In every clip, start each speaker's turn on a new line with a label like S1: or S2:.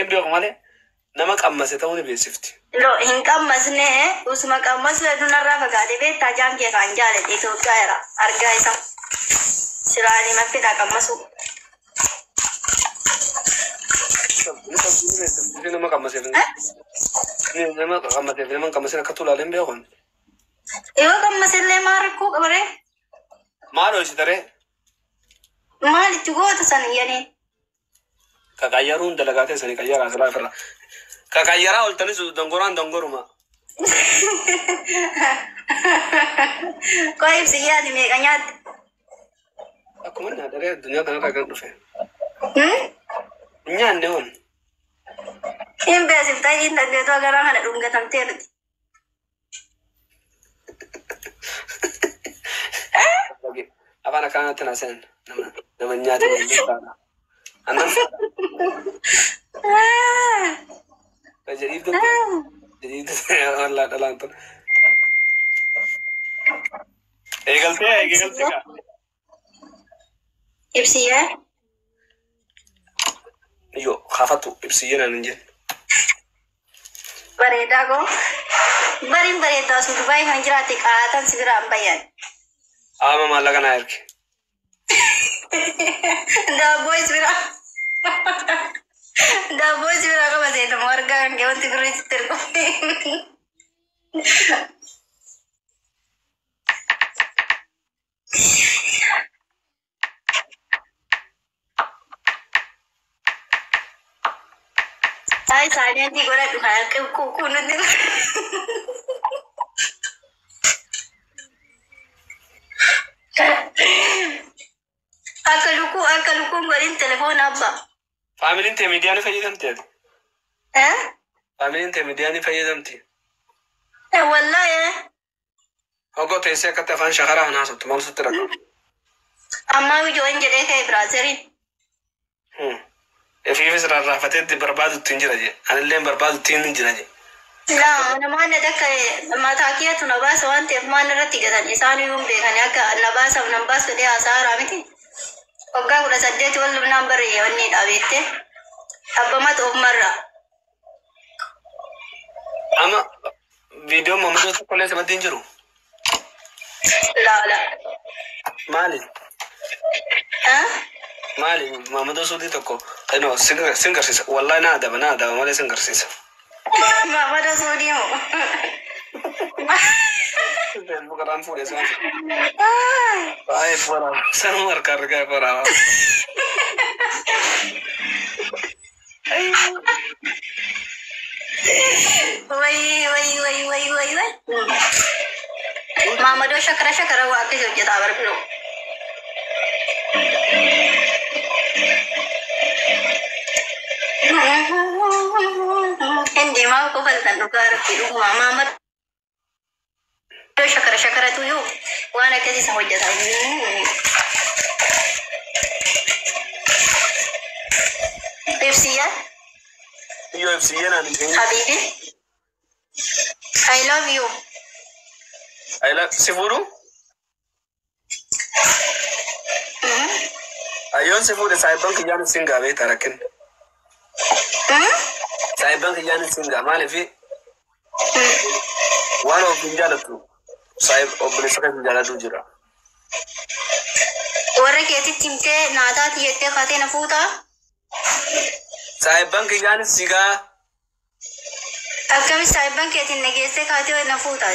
S1: بيقوم عليه نمك أمسه توني بيسفتي.
S2: لو هنك أمسنه وسمك أمس لدون الرافق على بيت تجام كيف أنجاله إيه تو كايرا أرجعيسا سلالي ما في ذاك أمسو.
S1: نمك أمسه نمك أمسه نمك أمسه كتول عليهم بيقون.
S2: إيوه كمسه اللي ماركو كبره.
S1: ما له إيش ترى.
S2: ما لتجوا تسني يعني.
S1: كغيرون دلقاتي سني كغير أسرع فرا. كغيرها قلت لي دنقران دنقرما.
S2: كويس سيادي ميكانيات.
S1: Aku mana dari dunia tanah rakyat tuh.
S2: Hmm?
S1: Nyan dehon.
S2: Ini biasa tadi tadi itu agar orang ada rumah tantir.
S1: Lagi apa nak kangen tenasen? Namanya tuh mana? Anak. Jadi itu Allah dalam tuh. Egalti kah?
S2: Ipsiya?
S1: Yo, khafatu ipsiya nanti.
S2: Bareda ko. Barin bareda surubai hanjrati kaatan segera ambayan.
S1: Ama malah kan air.
S2: Da boy segera ka masih itu warga kan kewan tidur itu terko. Ay, sayang di gora tuh hal ke kuku nanti. Akaluku ngarin telepon abba.
S1: Family inte media ni fayya damti. Family inte media ni fayya damti.
S2: Wallahi.
S1: Ogo tese kata fan shahara hana sot mal sutra.
S2: Amma wi join jede kai Brazil.
S1: في فيس رافته برباد تنجرجي أنا اللي برباد تنجرجي
S2: لا أنا ما ندك ما تاكيه نباس وانت ما نرتي كذا إنسان يوم بيخاني أكا نباس أو نباس كده أسار عمتي أوكا ولا سديت ولا نمبر يوني دابيته أبا ما تقوم مرة
S1: أما فيديو ما مدرسة كلها سبب تنجرو
S2: لا
S1: مالي مالي ما مدرسة دي تكو كأنه سينجر سيس والله نادا ما له سينجر سيس
S2: ما مدرسة دي هو
S1: bukan full ya baik pura sama karga pura
S2: wai mama do shakara wa ke jo jeta bar bro Hindi ma ko faltan lugar piru mama shakara tu yuk wana kasi sa hojja ta Pepsiya
S1: UFC na ni
S2: habibi I love you
S1: Sifuru ayon sifuru saiban ki jani singa be tarakin saiban ki jani singa male fi wano binjalatu saib obule saka binjalatu jira
S2: warre keti timte nada tiyete khate na futa
S1: saiban ki jani siga
S2: akami saiban keti negese khate na futa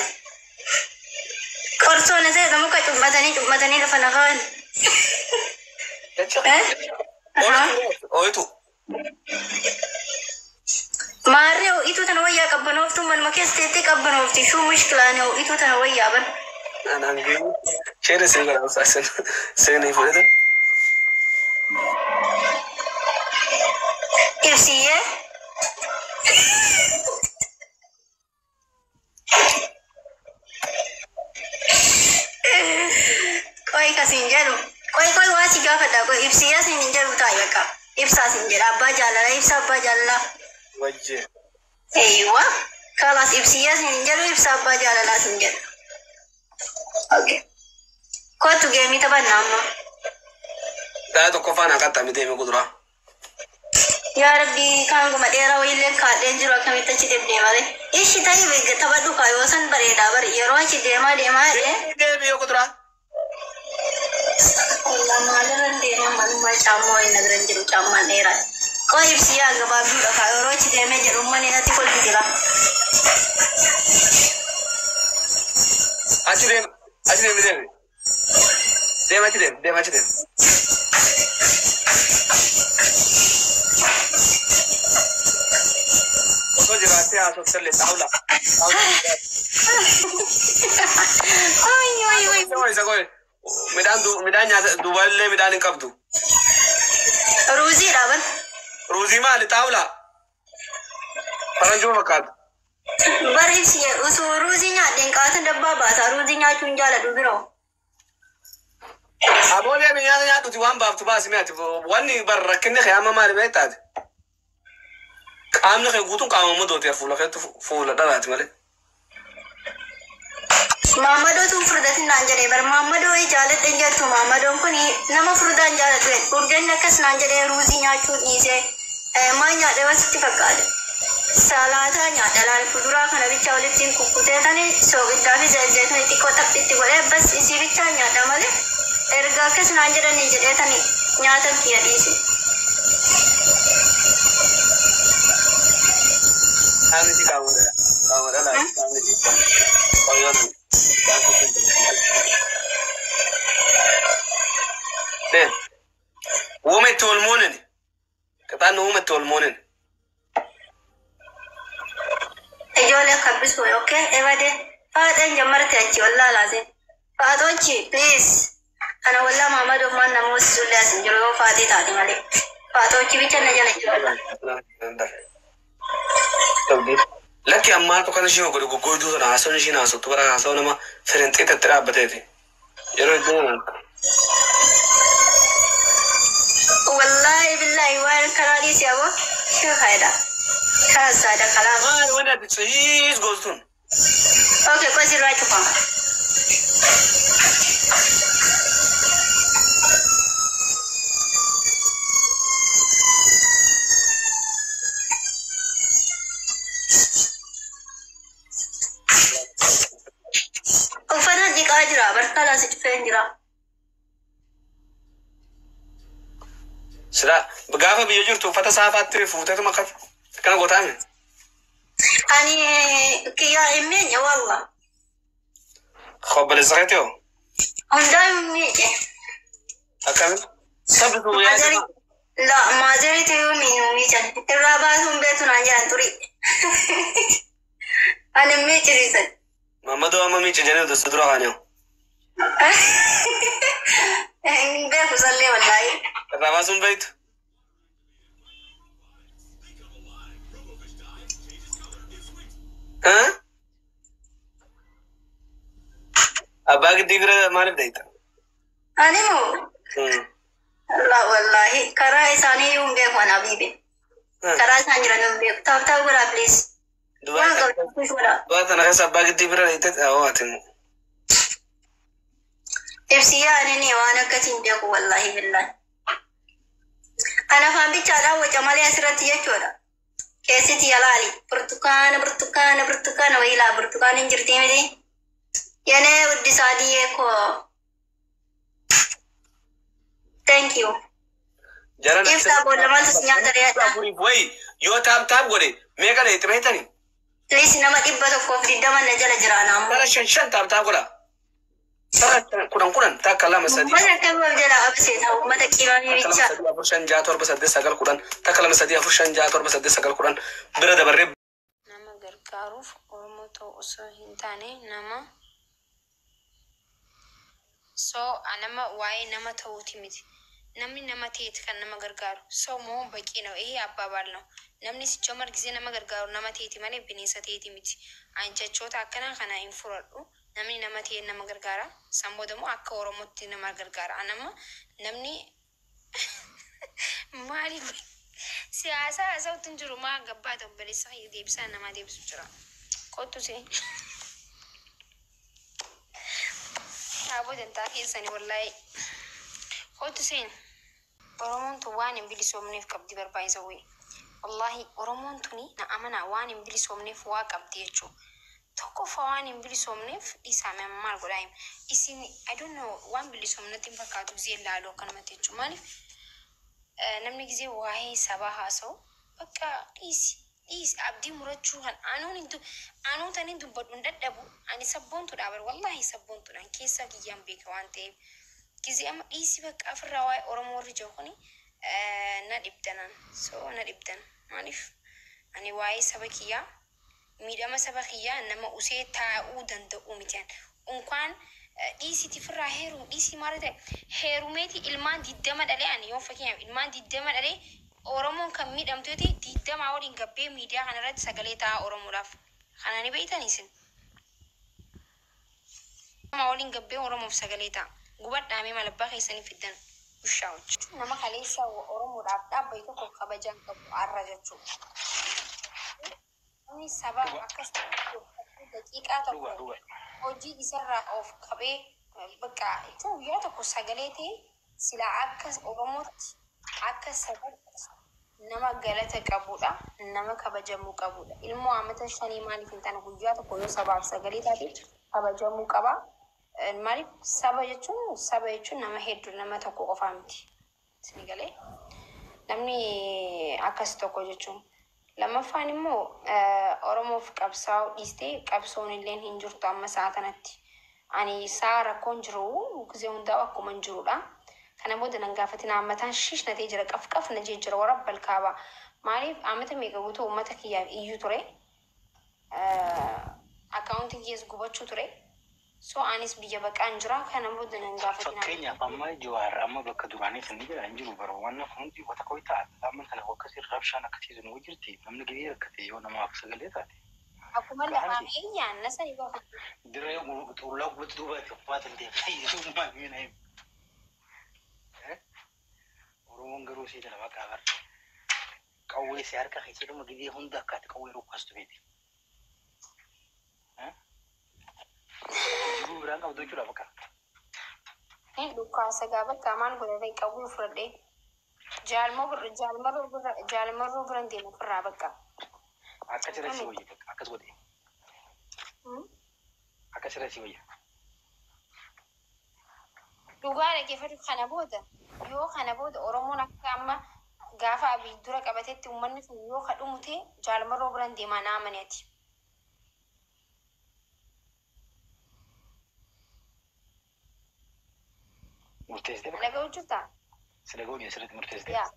S2: korso na se damu ka chummadani la fanagan
S1: itu
S2: Mario itu tanawaya kabanoftu man makestete kabanofti shu mushkilane itu tanawaya ban
S1: ana ngi chere singa asasen sene ifade
S2: Ipsiye Koi kasinjaru koi wasi gafada ko ipsiya sinjaru tayaka ipsa sinjara abba jalala
S1: wajje
S2: ايوه خلاص ابسياس ننجلو ابسا باجالا لا سنجل اوكي كنت جيمي تبع نعم
S1: ده تو كفانا كتا ميتي مقدرة
S2: يا ربي كان قم ديرا ويلين كادين جرو كم تجدي ديمالي إيش تاني بيجي تبادو كايوسن بريدا بر يروح ديما ديما
S1: دي بيو كترا
S2: والله ما لرن ديما ما شامو إن نقدر نجرو شامان ديرا كوي بسيا غبابي كايروح ديما جرو ماني ناتي كل كتيرا
S1: أشيدم ديم أشيدم وصل جراتي عشان تسلي تاولا
S2: أي
S1: سكوي ميدان يا دوبل ميدان كابدو
S2: روزي رابن
S1: روزي ما لتاولا فرنجو مكاد
S2: بري سي وسو روزي nya den ka tan dabba ba sa rozi nya tun jala dubiro
S1: أبولي من يانا ياتو تيوان بافتو باسي مياتي واني بركني خيامة مالي بيتاد قامنا خي قوتون قامة مدو تيرفولا خي فولا دلات مالي
S2: Mamado tu furdatin nanjare bar Mamado e jalat denjar tu Mamado ko ni nama furdan jalat we urden nakas nanjare ruzi nya chu ni se ma nya de wasti fakad salata nya dalal kudura kana bicha walitin kukute tani so gidafi zai tani tiko tak titti gore bas isi bicha nya damale erga kas nanjare ni jade tani nya tak kiya disi
S1: Kami di kamu dah lah kami di kawayan deh women tol monen kata no women tol monen
S2: ejole kabis ho okay evade fadan jamarta ci wallahi lazim fadonci please ana wallahi Mamado man namus sulla sinjiro fadi ta dimale fadonci bicha na jala
S1: لك يا أما تو كان شيء يقول يقول دو أنا حاسون شيء ناسو تو أنا حاسون ما فرنتي تترى بتأتي يروح الدنيا
S2: والله بالله وين كلامي سيابو شو هيدا خلاص هذا كلام
S1: ما وين تسيس قصدون
S2: اوكي كويس رايت فهم وفنا ديك أجرا بركلا ستفين جرا
S1: سلا بقافة بيجور تو فتا سافات فوتة ما خف كان قطعنا
S2: أني كيا إمين يا والله
S1: خبر الزغيتيو
S2: هم دايم ميجي
S1: أكمل سبتو يا جماعة
S2: لا ما زلت يومين ميجي الرابع هم بيتنا عن تري أنا ميجي ريسن
S1: Mamadu ama mi chejane do sudro hanyo.
S2: Be kusalle wallahi.
S1: Rawasun bait. Huh? Abag digra mane daita.
S2: Animo. La wallahi kara isani yum be khana bibe. Kara sanjira num be taw gura please.
S1: Dua tanah kasar bagi dibra itu awatimu.
S2: Ifsiya ani wana katin be ko wallahi billahi. Ana faham bicara wa jamal asrati ya choda. Kesi ti yalali bertukan wa ila bertukan injirti medi. Yane uddi sadiye ko. Thank you.
S1: Jalan
S2: Ifsa bolla man nyata ya.
S1: Woi, yo tab gore. Mega le tretani.
S2: Please nama tibba to ko fridda man jala jirana am.
S1: Tara shan tab gora. Tara kuran tak kalam sadi.
S2: Mana kan wal jala abse ta mata kimani bicha.
S1: Afushan jator basade sagal kuran. Tak kalam sadi afushan jator basade sagal kuran. Berada barre.
S3: Nama gargaaruf Oromoto osoo hin taane nama nama waa'ee nama ta'uuti miti. Namni nama ta'eeti kan nama gargaaru. Moo baqii ነው ይሄ አባባል ነው. Namni sichoomar gisee nama gargaaru nama ta'eeti malee bineensa ta'eeti miti. Ani jechoota akkanaa kana hin fudhadhu. Namni nama ta'e nama gargaara. Sammuu immoo akka Oromootti nama gargaara. Anama namni maaliif siyaasa haasa'uutti hin jiru maa gabbaa ta'u baleessa deebisaa namaa deebisu jira. Kottu see. Aboo dantaa keessanii wallahi. Kottu seen. Oromoon tun waan hin bilisoomneef qabdi barbaachisa wayii. wallahi oromoon tuni na amana waan hin bilisoomneef waa qabdi jechuu tokkofa waan hin bilisoomneef dhiisaame maal godhaayim isin I don't know waan bilisoomnatti hin fakkaatu gisee laaloo kanumatti jechuu maaliif namni gisee waa'ee sabaa haasa'u bakka dhiisi abdii murachuu kan aanuu taniin dubbadhu hin dadhabu ani sabboontu dhaabar wallahi sabboontuudhaan keessa kiyyaan beeka waan ta'eef gisee amma dhiisi bakka afirraa waa'ee oromoo irra jiru kuni na dhibdanan so na dhibdan maaliif ani waa'ee saba kiyyaa miidhama saba kiyyaa nama usee taa'uu danda'u mitiyan unkaan dhiisiti firraa heeru dhiisii maal ta'e heerumeeti ilmaan 20 dhalee ani yoo fakkeenyaaf ilmaan 20 dhalee oromoon kan miidhamtu yoo ta'e 20 waliin gabbee miidiyaa kanarratti sagalee taa'aa oromoodhaaf kana ni beektan isin 20 waliin gabbee oromoof sagalee ta'a gubadhaamee malabbaa keessanii fiddan ushaa hojjetu nama kaleessa oromoodhaaf dhaabbayi tokko kabajaan qabu arra jechuudha. Inni saba akkas daqiiqaa tokko hojii isarraa of qabee bakka itti guyyaa tokko sagalee ta'e sila akkas oromootti akka sabatti nama galata qabudha nama kabajamuu qabudha ilmoo amata 5 maaliif hin taane guyyaa tokko yoo sabaaf sagalee taate kabajamuu qaba maaliif saba jechuun nama hedduu nama tokko qofaa miti isin galee namni akkas tokko jechuun lamaffaan immoo oromoof qabsaa'uu dhiistee qabsoon illee hin jirtu amma sa'aatanatti ani saa rakkoon jiru gisee hundaa akkuma hin jirudha kana booda nan gaafatina ammataan shishnatee jira qaf na jira warabbal kaaba maaliif amata meeqa guutuu uummata kiyyaaf iyyuu ture akkaawuntiin kiyyaas gubachuu ture so anis biyya baqaan jira kana booda nan gaafatina
S1: fakkeenyaaf amma Jawaar amma bakka duraanii sanni jira hin jiru bara waan hundi wata koy ta'a amma kana wakkasii rabshaan akkasiisu nu jirti namni gibee rakkate yoo namaaf sagalee taate
S3: akkuma lafaa eeyyaan nasani baafatu
S1: dirree tuulaa guutuu duubaatti uffatan deemee maamina hin oromoon garuu si dhala bakka agar qawwee si harka keessee dhuma gibee hunda akkaati qawwee rukkastu beeti jiru biraan qabdu jechuudha bakka
S3: hin dhukkaasa bakka maal godhatee qawwee fudhadhee jaalmarroo biran deemu firraa bakka
S1: akka sirreessi wayya bakka akkas godhe akka sirreessi wayya
S3: dhugaa dhaggeeffatu kana booda oromoon akka amma gaafa abii dura qabatetti uummanni sun yoo kadhumute jaalmarroo biran deemaa naamaniati.
S1: murteessite
S3: Laga hojjetaa?
S1: sila goone sirriitti murteessite
S3: Yaa.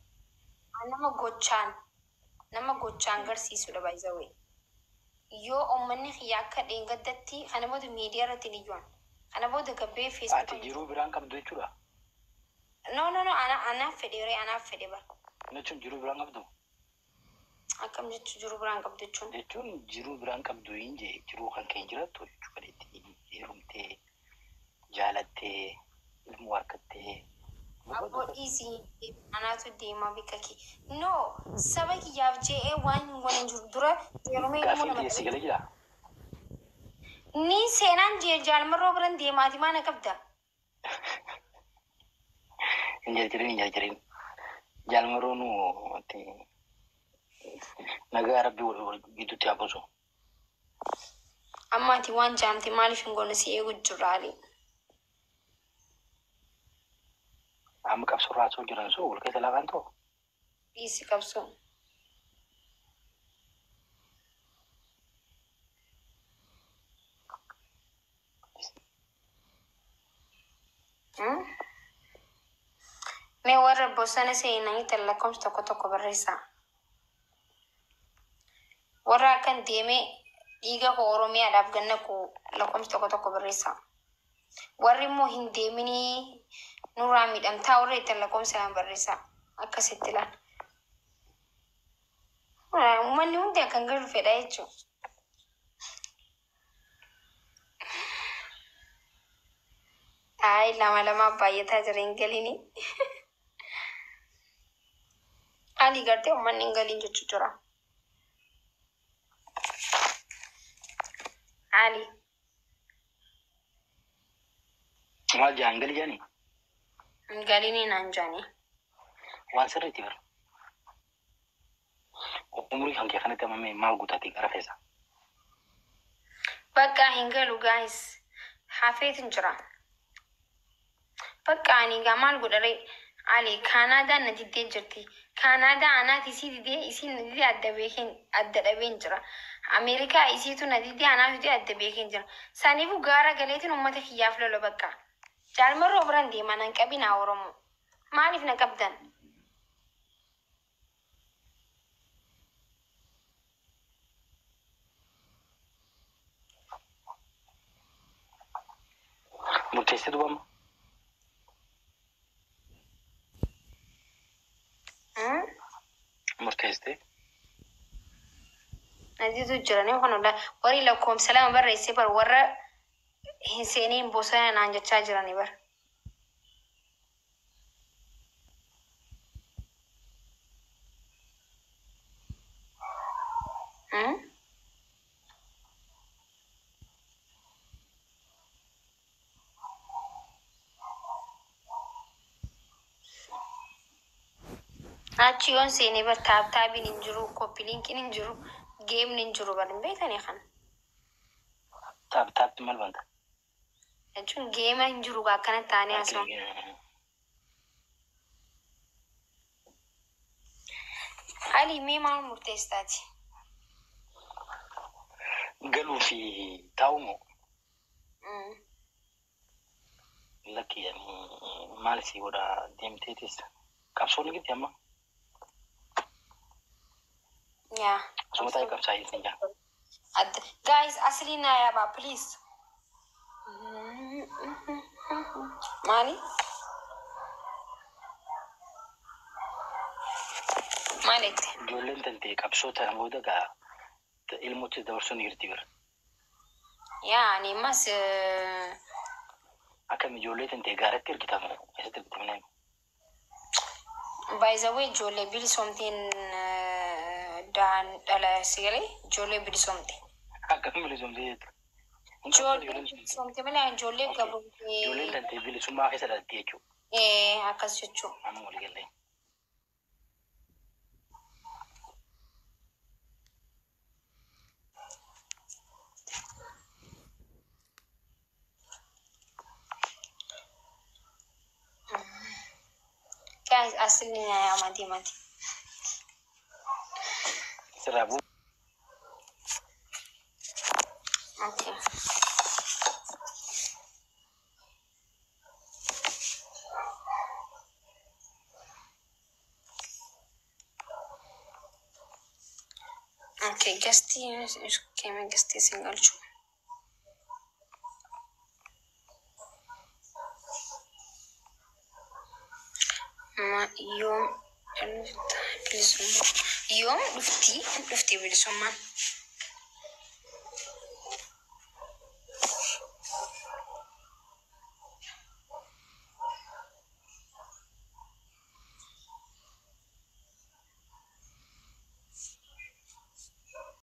S3: Nama gochaan agarsiisudha baay'isawee. Yoo uummanni xiyyaa akka dheengaddatti kana booda miidiyaa irratti ni jiran. Kana booda gabbee
S1: ati
S3: feesbuuk.
S1: jiruu biraan qabdu jechuudha
S3: No, anaaf fedhe bara.
S1: jechuun jiruu biraan qabdu
S3: Akkam jechuun jiru biraan qabdu jechuun.
S1: jechuun jiruu biraan qabdu hin jee jiruu kan keen jirattu jechuudha itti heerumtee jaalattee ilmu harkattee
S3: Abboo dhiisii anaatu deemaa bikka kee. No, saba kiyyaaf je'ee waan hin jiru dura yeroo
S1: gaafii dhiyeessi galee jira
S3: ni seenaan jaalmarroo biran deemaati maana qabda.
S1: hin jarjarin jaalmaroonu nagaa rabbii gidduutti habusu
S3: Ammaati waan jaamte maaliif hin goone si eegu jirraali.
S1: amma qabsurraa soo jiran soo wal keessa laafaan ta'u
S3: Dhiisi qabsoo. Mee warra bosona seenanii tan lakkoofsa tokko barreessaa. Warra akkan deemee dhiiga koo Oromiyaadhaaf ganna koo lakkoofsa tokko barreessaa. Warri immoo hin deeminii nurraa miidhamtaa warra ittiin lakkoofsa barreessaa. Akkasitti ilaala. Uummanni hundi akkan galu fedha jechuudha. Lama baay'ataa jira hin galinii. Ali gartee uummanni hin galin jechuu jira. Ali.
S1: maal jaan gali jaani
S3: Hin galinii naan jaanii.
S1: waan sirriitti bara umrii kan kee kanatti amma maal guutatee gara keessa.
S3: Bakka hin galu guys. Hafeetin jira. Bakka ani maal godharee Ali Kaanaadaa na diddee jirti. Kaanaadaa anaati isii didee isiin na didee adda dhabeen jira. Ameerikaa isiitu na didee anaaf didee adda beekeen jira. Saniifuu gaara galeetiin uummata kiyyaaf lolo bakka. Jaalmarroo biran deeman an qabinaa Oromoo. Maaliif na qabdan?
S1: Murteessee dubama. Murteessee.
S3: Nadiitu jiranii kan warri lakkoofsa lama barreessee bar warra hin seeniin bosona naan jechaa jiranii bar. Achi yoon seenee bar taabtaabiin hin jiru, koppiliinkiin hin jiru, geemni hin jiru bar hin beekanii kan.
S1: Taabtaatti maal banta?
S3: Jechuun geema hin jiru akkana taanee asuma. Ali mee maal murteessaati?
S1: Galuu fi taa'uu moo? Lakki maal si godha deemteetis qabsoon gitti amma?
S3: Yeah.
S1: Asuma taa'ee qabsaa hin jaa.
S3: Guys, asli na yaba, please. Mali? Maalette?
S1: Ijoolleen tantee qabsoo tana booda gaa ilmooti dabarsuun jirti bira.
S3: Yaani mas
S1: Akkam ijoollee tantee gaaratti ergitamu eessatti ergitamne?
S3: By the way, ijoollee bilisomtiin daan dhala sigalee ijoollee bilisomte.
S1: Akkam bilisomtee jettu?
S3: Ijoollee bilisomte malee ijoollee gabrumtee.
S1: Ijoolleen tantee bilisummaa keessa dhalatti jechuudha.
S3: Akkas jechuudha.
S1: Amma walii galee.
S3: Guys, asli na yaba mati.
S1: Sirabu.
S3: Okay. Okay, guesti single chu. Yoom dhufti bilisummaan.